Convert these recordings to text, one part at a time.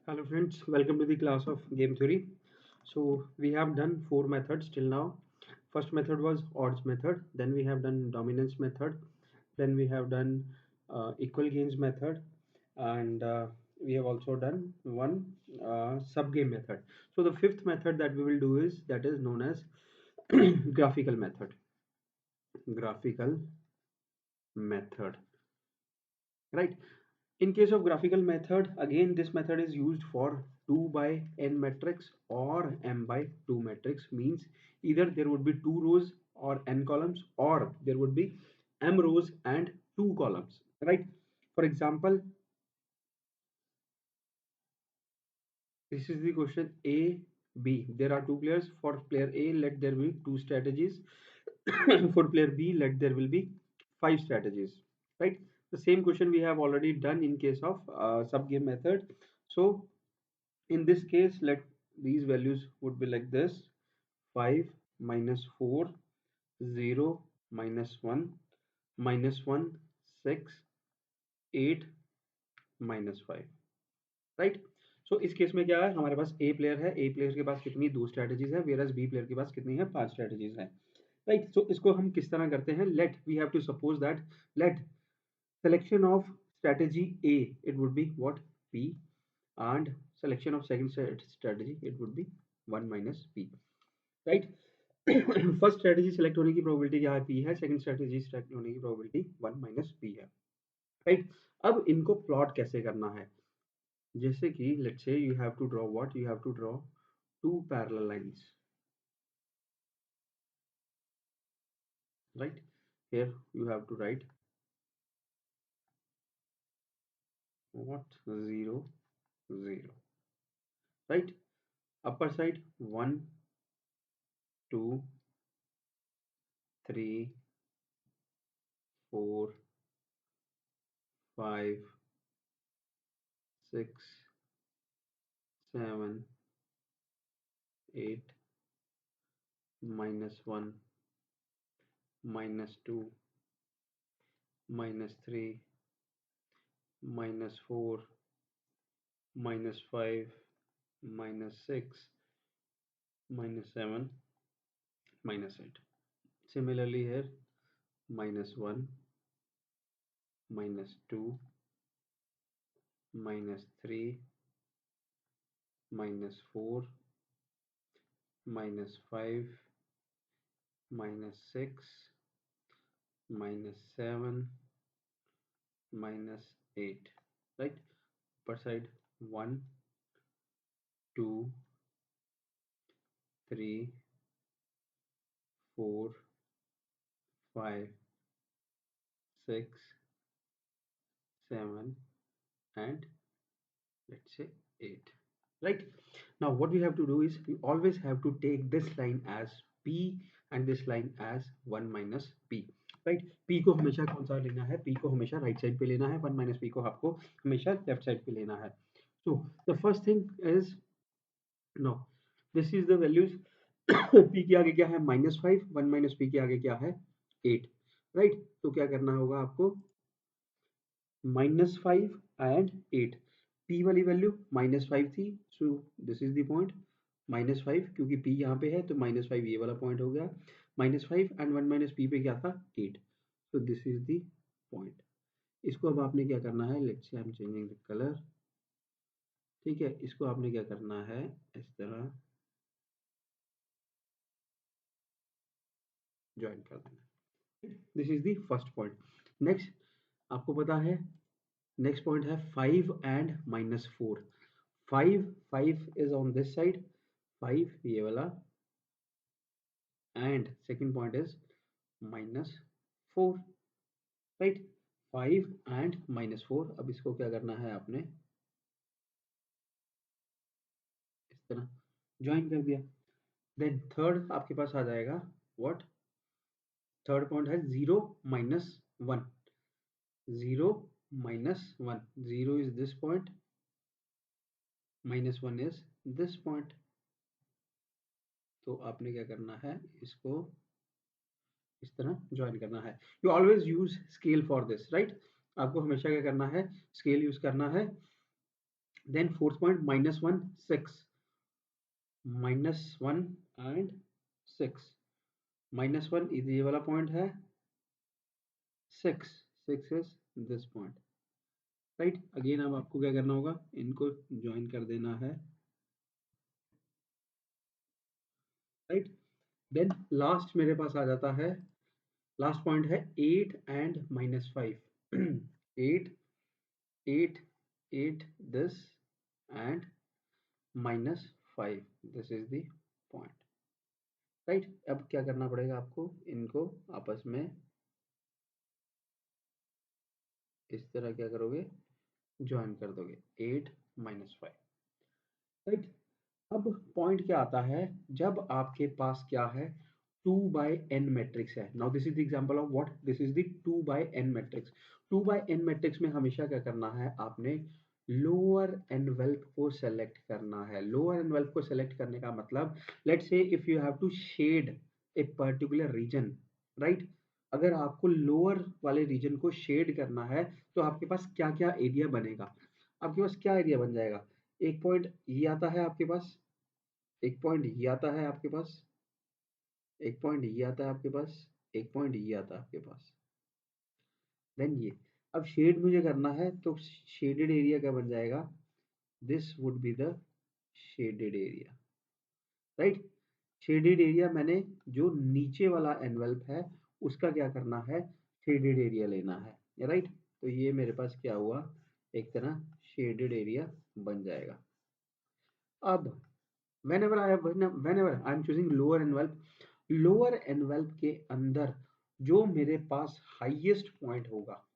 Hello friends, welcome to the class of game theory. So we have done four methods till now. First method was odds method, then we have done dominance method, then we have done equal gains method, and we have also done one sub game method. So the fifth method that we will do is that is known as graphical method. Graphical method, right? In case of graphical method, again this method is used for 2 by n matrix or m by 2 matrix, means either there would be 2 rows or n columns, or there would be m rows and 2 columns, right? For example, this is the question A, B. There are two players. For player A, let there be two strategies. For player B, let there will be five strategies. Right? The same question we have already done in case of sub game method. So in this case, let these values would be like this: 5 minus 4, 0 minus 1, minus 1, 6, 8 minus 5. Right? सो इस case में क्या है, हमारे पास ए player है, ए player के पास कितनी दो strategies है, वेयर एज बी प्लेयर के पास कितनी है, पांच स्ट्रेटजीज है, राइट? सो इसको हम किस तरह करते हैं, let we have to suppose that let selection of strategy A, it would be what, P, and selection of second strategy, it would be 1 minus P, right? First strategy select होने की probability क्या है, P है, second strategy select होने की probability 1 minus P है, right? अब इनको प्लॉट कैसे करना है, जैसे कि let's say you have to draw what, you have to draw two parallel lines, right? Here you have to write what, 0 0, right? Upper side 1 2 3 4 5 6 7 8 minus 1 minus 2 minus 3 minus 4 minus 5 minus 6 minus 7 minus 8. Similarly here, minus 1 minus 2 minus 3 minus 4 minus 5 minus 6 minus 7 minus 8, right? Upper side 1 2 3 4 5 6 7 and let's say 8, right? Now what we have to do is we always have to take this line as P and this line as 1 minus P, right? P को हमेशा कौन सा लेना है, P को हमेशा right side पे लेना है, 1 minus P को आपको हमेशा लेफ्ट साइड पे लेना है. So the first thing is, now this is the values. P के आगे क्या है, -5, 1 minus P के आगे क्या है, 8, right? तो क्या करना होगा आपको, -5 and 8. P वाली वैल्यू -5 थी, so this is the point -5, क्योंकि P यहाँ पे है तो -5 ये वाला पॉइंट हो गया. -5 एंड 1 माइनस P पे क्या था, 8, so this is the point. इसको अब आपने क्या करना है, let's say I am changing the colour, ठीक है? इसको आपने क्या करना है, इस तरह ज्वाइन कर देना. This is the first point. Next आपको पता है, नेक्स्ट पॉइंट है 5 and -4. 5 is on this side, 5 ये वाला, and second point is -4, right? 5 and -4. अब इसको क्या करना है आपने, इस तरह ज्वाइन कर दिया. देन थर्ड आपके पास आ जाएगा व्हाट, थर्ड पॉइंट है 0 minus 1. 0 minus 1, 0 is this point, -1 is this point. तो आपने क्या करना है, इसको इस तरह ज्वाइन करना है. You always use scale for this, right? आपको हमेशा क्या करना है, स्केल यूज करना है. Then fourth point, -1, 6. -1 and 6. -1 इधर ये वाला पॉइंट है, 6 6 is this point, right. Again अब आपको क्या करना होगा, इनको ज्वाइन कर देना है, राइट। देन लास्ट मेरे पास आ जाता है, लास्ट पॉइंट है 8 and -5। 8 8 8 this and -5 this is the point, right. अब क्या करना पड़ेगा आपको, इनको आपस में इस तरह क्या करोगे, ज्वाइन कर दोगे, 8 -5, राइट। अब पॉइंट क्या आता है, जब आपके पास क्या है, 2/n मैट्रिक्स है। Now this is the example of what, this is the 2/n matrix. 2/n matrix में हमेशा क्या करना है, आपने लोअर एनवेल्प को सेलेक्ट करना है। लोअर एनवेल्प को सेलेक्ट करने का मतलब, let's say if you have to shade a particular region, right. अगर आपको लोअर वाले रीजन को शेड करना है, तो आपके पास क्या क्या एरिया बनेगा, आपके पास क्या एरिया बन जाएगा, एक पॉइंट ये आता है आपके पास, एक पॉइंट ये आता है आपके पास, एक पॉइंट ये आता है आपके पास, एक पॉइंट ये आता है आपके पास, देन ये। अब शेड मुझे करना है, तो शेडेड एरिया क्या बन जाएगा, this would be the shaded area, right. Shaded area मैंने जो नीचे वाला एनवेल्प है उसका क्या करना है, शेडेड एरिया लेना है, राइट। तो ये मेरे पास क्या हुआ, एक तरह शेडेड एरिया बन जाएगा। अब whenever I am choosing lower envelope, lower envelope के अंदर जो मेरे पास हाईएस्ट पॉइंट होगा,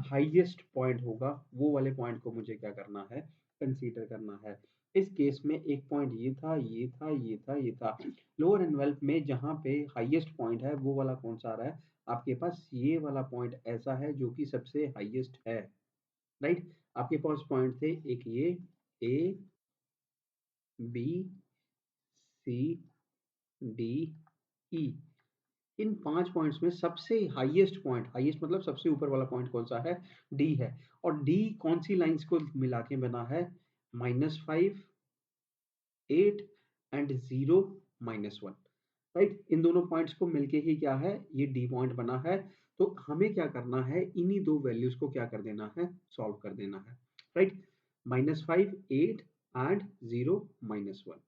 हाईएस्ट पॉइंट होगा, वो वाले पॉइंट को मुझे क्या करना है, कंसीडर करना है। इस केस में एक पॉइंट ये था, ये था, ये था, ये था। लोअर एनवेल्प में जहां पे हाईएस्ट पॉइंट है वो वाला कौन सा आ रहा है, आपके पास ये वाला पॉइंट ऐसा है जो कि सबसे हाईएस्ट है, राइट। आपके पास पॉइंट थे एक ये, A B C D E. इन 5 पॉइंट्स में सबसे हाईएस्ट पॉइंट, हाईएस्ट मतलब सबसे ऊपर वाला पॉइंट कौन सा है, डी है। और डी कौन सी लाइंस को मिला के बना है, -5 8 एंड 0 -1, राइट। इन दोनों पॉइंट्स को मिलके ही क्या है, ये डी पॉइंट बना है। तो हमें क्या करना है, इन्हीं दो वैल्यूज को क्या कर देना है, सॉल्व कर देना है, राइट। -5 8 एंड 0 -1।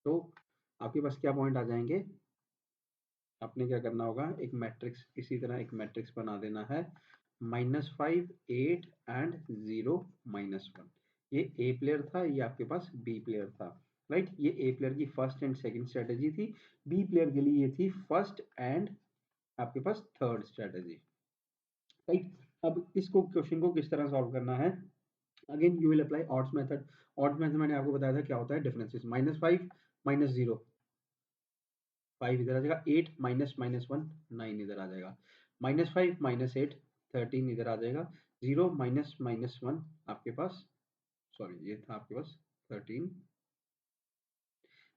तो आपके पास क्या पॉइंट आ जाएंगे, आपने क्या करना होगा, एक मैट्रिक्स, इसी तरह एक मैट्रिक्स बना देना है, -5 8 एंड 0 -1। ये ए प्लेयर था, ये आपके पास बी प्लेयर था, राइट। ये ए प्लेयर की फर्स्ट एंड सेकंड स्ट्रेटेजी थी, बी प्लेयर के लिए ये थी फर्स्ट एंड आपके पास थर्ड स्ट्रेटेजी, राइट। अब इसको क्वेश्चन को किस तरह सॉल्व करना है, again you will apply odds method. Odds method मैंने आपको बताया था क्या होता है, डिफरेंसेस, -5 -0 5 इधर आ जाएगा, 8 -1 9 इधर आ जाएगा, -5 -8 13 इधर आ जाएगा, 0 -1 आपके पास, सॉरी ये था आपके पास 13,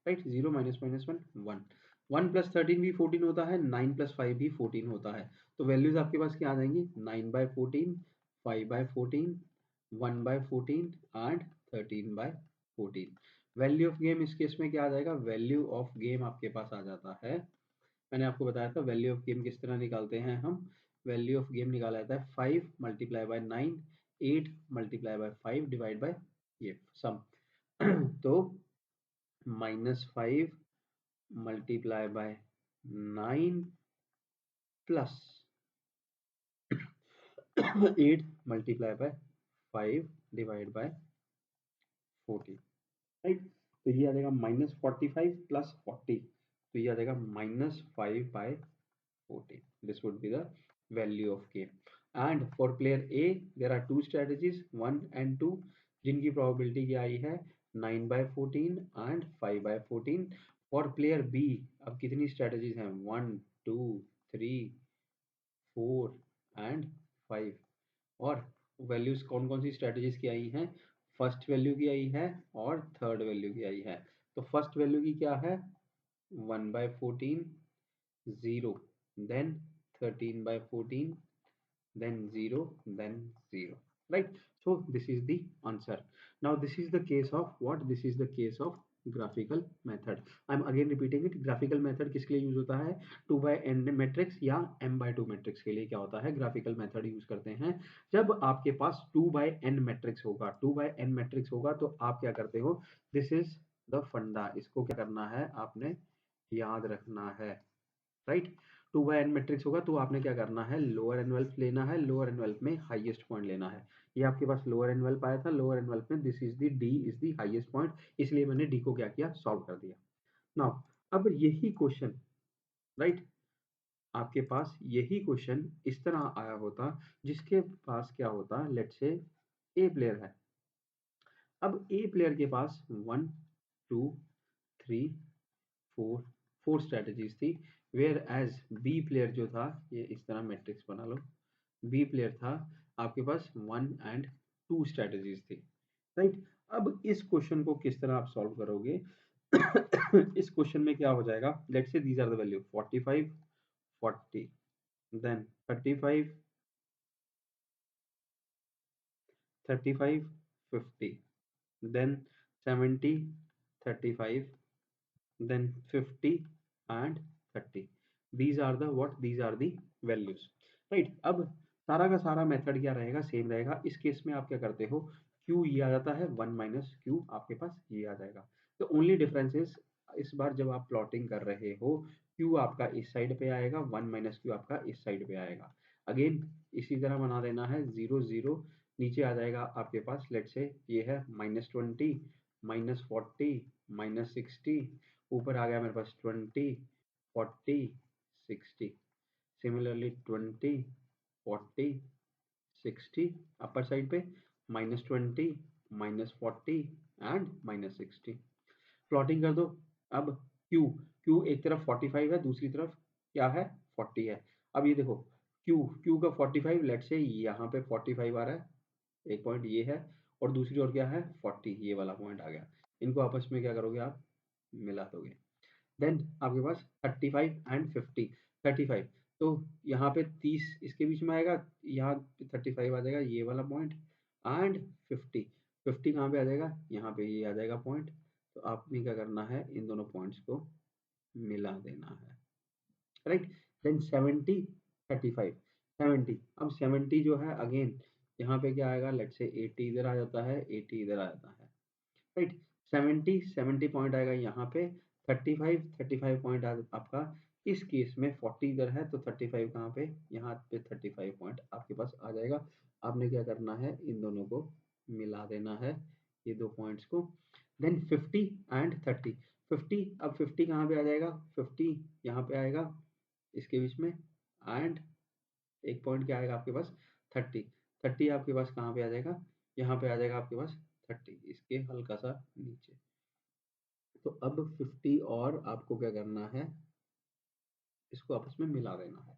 राइट। 0 -1 1, 1 + 13 भी 14 होता है, 9 + 5 भी 14 होता है। तो वैल्यूज आपके पास क्या आ जाएंगी, 9/14 5/14 1/14 एंड 13/14। वैल्यू ऑफ गेम इस केस में क्या आ जाएगा, वैल्यू ऑफ गेम आपके पास आ जाता है, मैंने आपको बताया था वैल्यू ऑफ गेम किस तरह निकालते हैं हम, वैल्यू ऑफ गेम निकाला जाता है 5 × 9 8 × 5 डिवाइड बाय ये सम। तो -5 × 9 प्लस 8 × 5 डिवाइड बाय 40, राइट। तो ये आ जाएगा -45 + 40, तो ये आ जाएगा -5/40। This would be the value of game. And for player A, there are two strategies, 1 and 2, जिनकी probability क्या आई है, 9/14 and 5/14। For player B, अब कितनी strategies हैं, 1 2 3 4 and 5। और वैल्यूज कौन कौन सी स्ट्रेटजीज की आई हैं, फर्स्ट वैल्यू की आई है और थर्ड वैल्यू की आई है। तो फर्स्ट वैल्यू की क्या है, 1/14 0, then 13/14, then 0, then 0, right। So this is the answer. Now this is the case of what? This is the case of graphical method. I'm again repeating it. graphical method किसके लिए use होता है? 2/n matrix या m/2 matrix के लिए क्या होता है? ग्राफिकल मेथड यूज करते हैं। जब आपके पास 2/n मैट्रिक्स होगा, 2/n मैट्रिक्स होगा तो आप क्या करते हो? दिस इज द फंडा। इसको क्या करना है? आपने याद रखना है, राइट। 2/n मैट्रिक्स होगा तो आपने क्या करना है? लोअर एनवेल्प लेना है, लोअर एनवेल्प में हाईएस्ट पॉइंट लेना है। ये आपके पास लोअर एनवेल्प आया था, लोअर एनवेल्प में this is the D is the highest point, इसलिए मैंने डी को क्या किया? सॉल्व कर दिया। नाउ अब यही क्वेश्चन, राइट, आपके पास यही क्वेश्चन इस तरह आया होता जिसके पास क्या होता? लेट्स से ए प्लेयर है। अब ए प्लेयर के पास 1 2 3 4 4 स्ट्रेटजीज थी, वेयर एज बी प्लेयर जो था, ये इस तरह मैट्रिक्स बना लो, बी प्लेयर था, आपके पास 1 and 2 स्ट्रेटजीज थी, राइट। अब इस क्वेश्चन को किस तरह आप सॉल्व करोगे? इस क्वेश्चन में क्या हो जाएगा? Let's say these are the value 45 40, then 35 35 50, then 70 35, then 50 and 30. These are the what? These are the values, right? अब सारा का सारा मेथड क्या रहेगा? सेम रहेगा। इस केस में आप क्या करते हो? Q ये आ जाता है, 1 माइनस क्यू आपके पास ये आ जाएगा। तो ओनली डिफरेंस इज इस बार जब आप प्लॉटिंग कर रहे हो, Q आपका इस साइड पे आएगा, 1 माइनस क्यू आपका इस साइड पे आएगा। अगेन इसी तरह बना देना है, 0 0 नीचे आ जाएगा आपके पास। लेट्स से ये है -20 -40 -60, ऊपर आ गया मेरे पास 20 40 60, सिमिलरली 20 40 60 अपर साइड पे -20 -40 एंड -60। प्लॉटिंग कर दो। अब Q, Q एक तरफ 45 है, दूसरी तरफ क्या है? 40 है। अब ये देखो Q का 45, लेट से यहाँ पे 45 आ रहा है, एक पॉइंट ये है, और दूसरी ओर क्या है? 40, ये वाला पॉइंट आ गया। इनको आपस में क्या करोगे? आप मिला दोगे। देन आपके पास 35 एंड 50, 35 तो यहाँ पे 30 इसके बीच में आएगा, यहाँ पे 35 आ जाएगा, ये वाला पॉइंट, एंड 50, 50 कहाँ पे आ जाएगा? यहाँ पे ये आ जाएगा पॉइंट। तो आपने क्या करना है? इन दोनों पॉइंट्स को मिला देना है, राइट। देन 70 35 70, अब 70 जो है अगेन यहाँ पे क्या आएगा? लेट्स से 80 इधर आ जाता है, 80 इधर आ जाता है, राइट। 70 पॉइंट आएगा यहाँ पे, 35 पॉइंट आपका इस केस में 40 इधर है, तो 35 कहाँ पे? यहाँ पे 35 पॉइंट आपके पास आ जाएगा। आपने क्या करना है? इन दोनों को मिला देना है, ये दो पॉइंट्स को। देन 50 एंड 30, 50, अब 50 कहाँ पे आ जाएगा? 50 यहाँ पे आएगा इसके बीच में, एंड एक पॉइंट क्या आएगा आपके पास? 30, 30 आपके पास कहाँ पे आ जाएगा? यहाँ पे आ जाएगा आपके पास 30, इसके हल्का सा नीचे। तो अब 50 और आपको क्या करना है? इसको आपस में मिला देना है।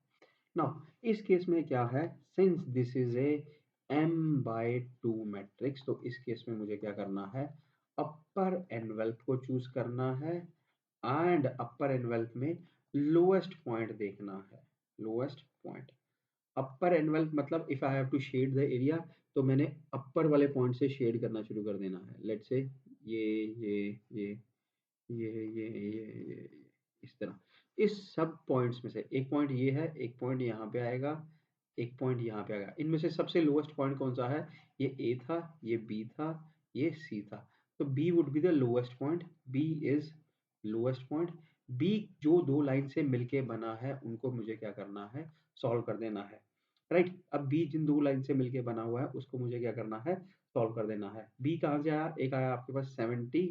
नाउ इस केस में क्या है? Since this is a m/2 matrix, तो इस केस में मुझे क्या करना है? अपर एनवेल्प को चूज करना है, एंड अपर एनवेल्प में लोएस्ट पॉइंट देखना है, लोएस्ट पॉइंट। अपर एनवेल्प मतलब if I have to shade the area, तो मैंने अपर वाले पॉइंट से शेड करना शुरू कर देना है। लेट्स से ये ये ये ये इस तरह, इस सब पॉइंट्स में से एक पॉइंट ये है, एक पॉइंट यहाँ पे आएगा, एक पॉइंट यहाँ पे आएगा। इनमें से सबसे लोएस्ट पॉइंट कौन सा है? ये ए था, ये बी था, ये सी था। तो B would be the lowest point, B is lowest point. B जो दो लाइन से मिलके बना है उनको मुझे क्या करना है? सॉल्व कर देना है, राइट। अब बी जिन दो लाइन से मिलके बना हुआ है उसको मुझे क्या करना है? सॉल्व कर देना है। बी कहाँ से आया? एक आया आपके पास 70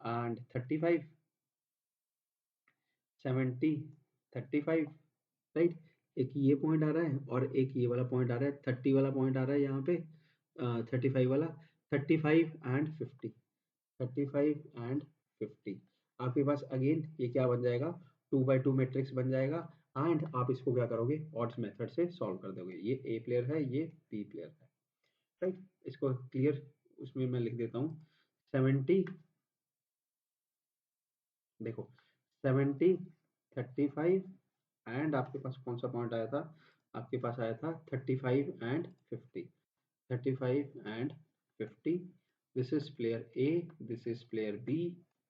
एंड 35, 70 35, राइट। एक ये पॉइंट आ रहा है और एक ये वाला पॉइंट आ रहा है, 30 वाला पॉइंट आ रहा है यहाँ पे, 35 वाला, 35 एंड 50, 35 एंड 50। आपके पास अगेन ये क्या बन जाएगा? 2/2 मैट्रिक्स बन जाएगा, एंड आप इसको क्या करोगे? ऑड्स मेथड से सॉल्व कर दोगे। ये ए प्लेयर है, ये बी प्लेयर है, राइट। इसको क्लियर उसमें मैं लिख देता हूँ। 70 देखो 70 35 एंड आपके पास कौन सा पॉइंट आया था? आपके पास आया था 35 and 50। 35 and 50. This is player A, this is player B.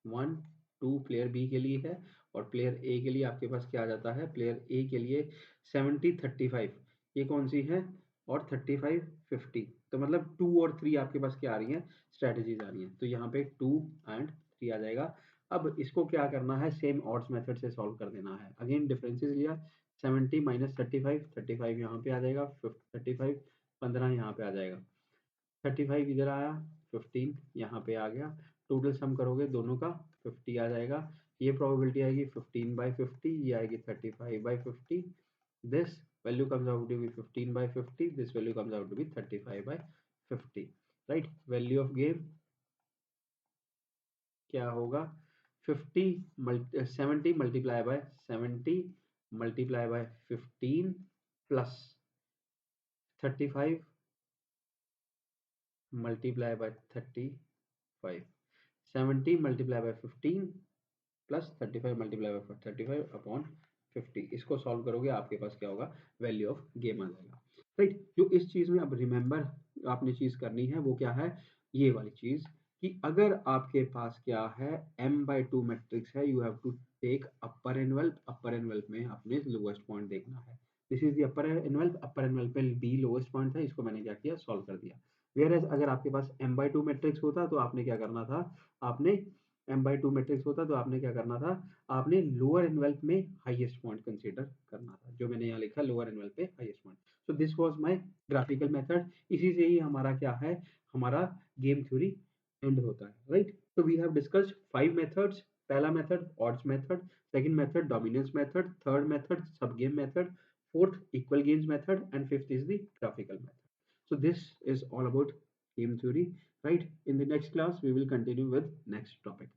1 2 player B के लिए है, और प्लेयर ए के लिए आपके पास क्या आ जाता है, प्लेयर ए के लिए 70 35 ये कौन सी है, और 35 50। तो मतलब 2 और 3 आपके पास क्या आ रही हैं, स्ट्रेटजीज आ रही हैं। तो यहाँ पे 2 एंड 3 आ जाएगा। अब इसको क्या करना है, सेम ऑड्स मेथड से सॉल्व कर देना है। अगेन डिफरेंसेस लिया, 70 माइनस 35, 35 यहाँ पे आ जाएगा, 35 15 यहाँ पे आ जाएगा, 35 इधर आया, 15 यहाँ पे आ गया। टोटल सम करोगे दोनों का 50 आ जाएगा। ये प्रोबेबिलिटी आएगी 15/50, ये आएगी 35/50। This value comes out to be 15/50, this value comes out to be 35/50। Right, value of game क्या होगा, 70 multiply by 70 multiply by 15 plus 35 multiply by 35, 70 multiply by 15 plus 35 multiply by 35 upon 50। इसको सॉल्व करोगे आपके पास क्या होगा, वैल्यू ऑफ गेम आ जाएगा। Right, जो इस चीज में अब रिमेंबर आपने चीज करनी है वो क्या है, ये वाली चीज, कि अगर आपके पास क्या है m/2 मैट्रिक्स है, you have to take upper envelop, upper envelope में आपने लोएस्ट पॉइंट देखना है। This is the upper envelop, upper envelop पे बी लोएस्ट पॉइंट था, इसको मैंने क्या किया, सॉल्व कर दिया। वेयर एज अगर आपके पास m/2 मैट्रिक्स होता तो आपने क्या करना था, आपने m/2 मैट्रिक्स होता तो आपने क्या करना था, आपने लोअर एनवेल्प में हाईएस्ट पॉइंट कंसीडर करना था, जो मैंने यहाँ लिखा लोअर एनवेल्प पे highest point. So this was my graphical method, इसी से ही हमारा क्या है, हमारा गेम थ्योरी एंड होता है। राइट, तो वी हैव डिस्कस्ड 5 मेथड्स। पहला method odds method, second method dominance method, third method sub game method, fourth equal gains method, and fifth is the graphical method. So this is all about game theory. Right, in the next class we will continue with next topic.